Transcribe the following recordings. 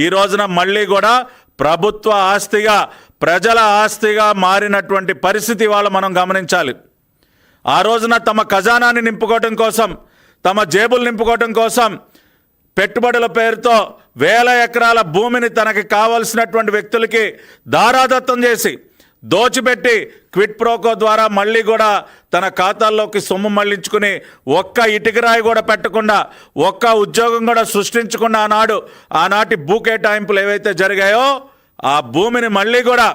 ఈ రోజున మళ్ళీ కూడా ప్రభుత్వ ఆస్తిగా, ప్రజల ఆస్తిగా మారినటువంటి పరిస్థితి వాళ్ళు మనం గమనించాలి. ఆ రోజున తమ ఖజానాన్ని నింపుకోవటం కోసం, తమ జేబులు నింపుకోవటం కోసం పెట్టుబడుల పేరుతో వేల ఎకరాల భూమిని తనకి కావలసినటువంటి వ్యక్తులకి దారాదత్తం చేసి దోచిపెట్టి క్విట్ ప్రోకో ద్వారా మళ్ళీ కూడా తన ఖాతాల్లోకి సొమ్ము మళ్లించుకుని ఒక్క ఇటుకరాయి కూడా పెట్టకుండా, ఒక్క ఉద్యోగం కూడా సృష్టించకుండా ఆనాటి భూ కేటాయింపులు ఏవైతే జరిగాయో ఆ భూమిని మళ్ళీ కూడా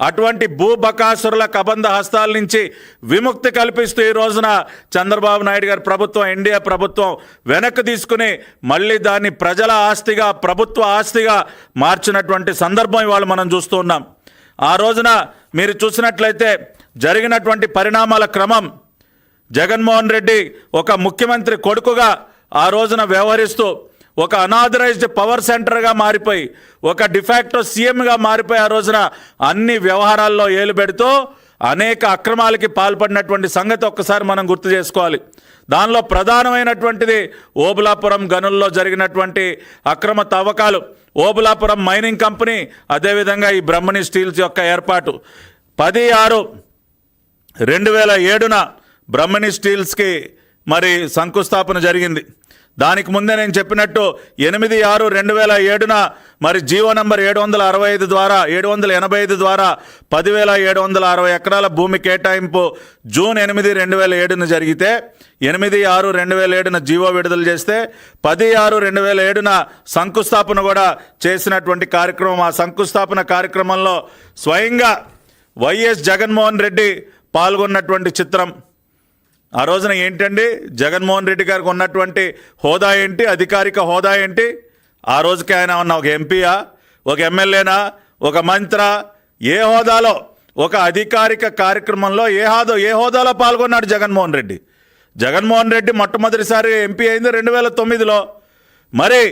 అటువంటి భూబకాసురుల కబంధ హస్తాల నుంచి విముక్తి కల్పిస్తూ ఈ రోజున చంద్రబాబు నాయుడు గారి ప్రభుత్వం, ఎన్డీఏ ప్రభుత్వం వెనక్కి తీసుకుని మళ్ళీ దాన్ని ప్రజల ఆస్తిగా, ప్రభుత్వ ఆస్తిగా మార్చినటువంటి సందర్భం ఇవాళ మనం చూస్తూ ఉన్నాం. ఆ రోజున మీరు చూసినట్లయితే జరిగినటువంటి పరిణామాల క్రమం, జగన్మోహన్ రెడ్డి ఒక ముఖ్యమంత్రి కొడుకుగా ఆ రోజున వ్యవహరిస్తూ ఒక అనాథరైజ్డ్ పవర్ సెంటర్గా మారిపోయి, ఒక డిఫాక్టో సీఎంగా మారిపోయి ఆ రోజున అన్ని వ్యవహారాల్లో ఏలు పెడుతూ అనేక అక్రమాలకి పాల్పడినటువంటి సంగతి ఒక్కసారి మనం గుర్తు చేసుకోవాలి. దానిలో ప్రధానమైనటువంటిది ఓబులాపురం గనుల్లో జరిగినటువంటి అక్రమ తవ్వకాలు, ఓబులాపురం మైనింగ్ కంపెనీ, అదేవిధంగా ఈ బ్రహ్మణి స్టీల్స్ యొక్క ఏర్పాటు. 10/6/2007 బ్రహ్మణి స్టీల్స్కి మరి శంకుస్థాపన జరిగింది. దానికి ముందే నేను చెప్పినట్టు 8/6/2007 మరి జీవో నంబర్ 785 ద్వారా 10,760 ఎకరాల భూమి కేటాయింపు జూన్ 8, 2007 జరిగితే 8/6/2007 జీవో విడుదల చేస్తే 10/6/2007 శంకుస్థాపన కూడా చేసినటువంటి కార్యక్రమం. ఆ శంకుస్థాపన కార్యక్రమంలో స్వయంగా వైఎస్ జగన్మోహన్ రెడ్డి పాల్గొన్నటువంటి చిత్రం. ఆ రోజున ఏంటండి జగన్మోహన్ రెడ్డి గారికి ఉన్నటువంటి హోదా ఏంటి, అధికారిక హోదా ఏంటి? ఆ రోజుకి ఆయన ఉన్న ఒక ఎంపీయా, ఒక ఎమ్మెల్యేనా, ఒక మంత్రా? ఏ హోదాలో? ఒక అధికారిక కార్యక్రమంలో ఏ హోదాలో పాల్గొన్నాడు జగన్మోహన్ రెడ్డి? జగన్మోహన్ రెడ్డి మొట్టమొదటిసారి ఎంపీ అయింది 2009లో. మరి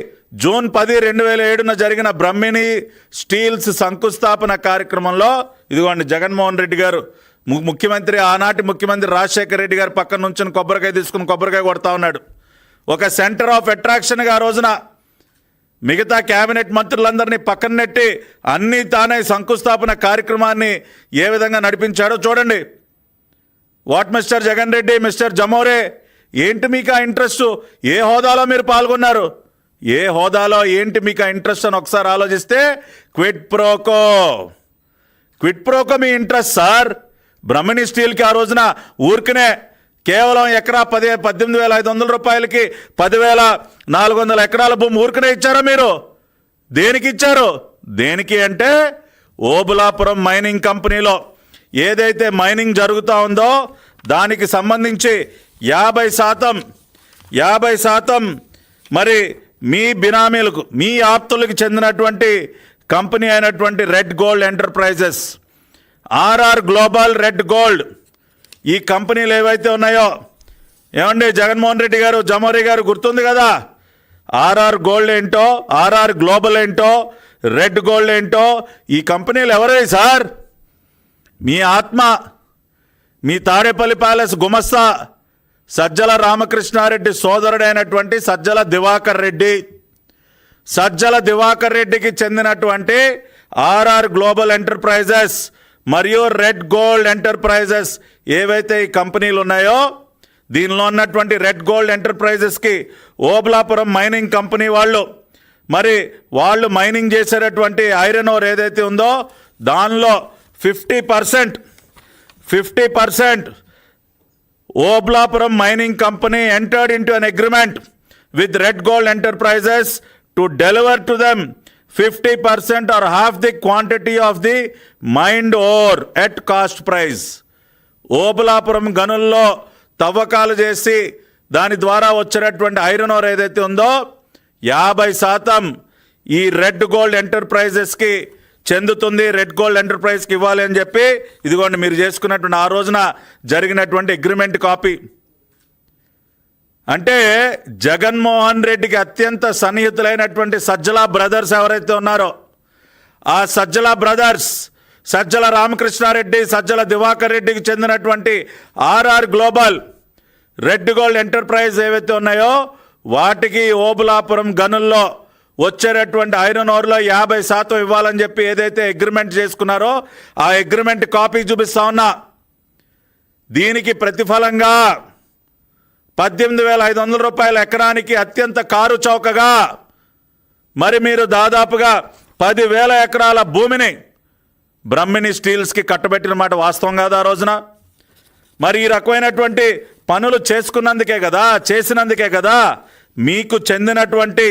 జూన్ 10, 2007 జరిగిన బ్రహ్మిణి స్టీల్స్ శంకుస్థాపన కార్యక్రమంలో ఇదిగోండి జగన్మోహన్ రెడ్డి గారు ముఖ్యమంత్రి, ఆనాటి ముఖ్యమంత్రి రాజశేఖర రెడ్డి గారు పక్కన నుంచి కొబ్బరికాయ తీసుకుని కొబ్బరికాయ కొడతా ఉన్నాడు. ఒక సెంటర్ ఆఫ్ అట్రాక్షన్గా ఆ రోజున మిగతా క్యాబినెట్ మంత్రులందరినీ పక్కన నెట్టి అన్నీ తానే శంకుస్థాపన కార్యక్రమాన్ని ఏ విధంగా నడిపించాడో చూడండి. What mister Jagan Reddy, mister జమోరే, ఏంటి మీకు ఆ ఇంట్రెస్ట్? ఏ హోదాలో మీరు పాల్గొన్నారు? ఏ హోదాలో ఏంటి మీకు ఆ ఇంట్రెస్ట్ అని ఒకసారి ఆలోచిస్తే క్విట్ ప్రోకో మీ ఇంట్రెస్ట్ సార్. బ్రహ్మణి స్టీల్కి ఆ రోజున ఊరికనే కేవలం ఎకరా 18,500 రూపాయలకి 10,400 ఎకరాల భూమి ఊరికనే ఇచ్చారా మీరు? దేనికి ఇచ్చారు? దేనికి అంటే ఓబులాపురం మైనింగ్ కంపెనీలో ఏదైతే మైనింగ్ జరుగుతూ ఉందో దానికి సంబంధించి 50% మరి మీ బినామీలకు, మీ ఆప్తులకు చెందినటువంటి కంపెనీ అయినటువంటి Red Gold Enterprises, RR Global, Red Gold, ఈ కంపెనీలు ఏవైతే ఉన్నాయో, ఏమండి జగన్మోహన్ రెడ్డి గారు, జమోరీ గారు గుర్తుంది కదా? ఆర్ఆర్ గోల్డ్ ఏంటో, ఆర్ఆర్ గ్లోబల్ ఏంటో, రెడ్ గోల్డ్ ఏంటో, ఈ కంపెనీలు ఎవరై సార్? మీ ఆత్మ, మీ తాడేపల్లి ప్యాలెస్ గుమస్తా సజ్జల రామకృష్ణారెడ్డి సోదరుడైనటువంటి సజ్జల దివాకర్ రెడ్డికి చెందినటువంటి ఆర్ఆర్ గ్లోబల్ ఎంటర్ప్రైజెస్ మరియు రెడ్ గోల్డ్ ఎంటర్ప్రైజెస్ ఏవైతే ఈ కంపెనీలు ఉన్నాయో, దీనిలో ఉన్నటువంటి రెడ్ గోల్డ్ ఎంటర్ప్రైజెస్కి ఓబులాపురం మైనింగ్ కంపెనీ వాళ్ళు మైనింగ్ చేసేటటువంటి ఐరన్ ఓర్ ఏదైతే ఉందో దానిలో 50% Obulapuram mining company entered into an agreement with Red Gold Enterprises to deliver to them 50% or half the quantity of the mined ore at cost price. Obulapuram గనుల్లో తవ్వకాలు చేసి దాని ద్వారా వచ్చినటువంటి ఐరన్ ఓర్ ఏదైతే ఉందో 50% ఈ రెడ్ గోల్డ్ ఎంటర్ప్రైజెస్కి చెందుతుంది, రెడ్ గోల్డ్ ఎంటర్ప్రైజ్కి ఇవ్వాలి అని చెప్పి ఇదిగోండి మీరు చేసుకున్నటువంటి ఆ రోజున జరిగినటువంటి అగ్రిమెంట్ కాపీ. అంటే జగన్మోహన్ రెడ్డికి అత్యంత సన్నిహితులైనటువంటి సజ్జల బ్రదర్స్ ఎవరైతే ఉన్నారో, ఆ సజ్జల బ్రదర్స్, సజ్జల రామకృష్ణారెడ్డి, సజ్జల దివాకర్ రెడ్డికి చెందినటువంటి RR Global, Red Gold Enterprise ఏవైతే ఉన్నాయో వాటికి ఓబులాపురం గనుల్లో వచ్చేటటువంటి ఐరన్ ఓర్లో 50% ఇవ్వాలని చెప్పి ఏదైతే అగ్రిమెంట్ చేసుకున్నారో ఆ అగ్రిమెంట్ కాపీ చూపిస్తా ఉన్నా. దీనికి ప్రతిఫలంగా 18,500 రూపాయల ఎకరానికి అత్యంత కారు చౌకగా మరి మీరు దాదాపుగా 10,000 ఎకరాల భూమిని బ్రహ్మిణి స్టీల్స్కి కట్టబెట్టిన మాట వాస్తవం కాదా ఆ రోజున? మరి ఈ రకమైనటువంటి పనులు చేసినందుకే కదా మీకు చెందినటువంటి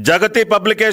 జగతి పబ్లికేషన్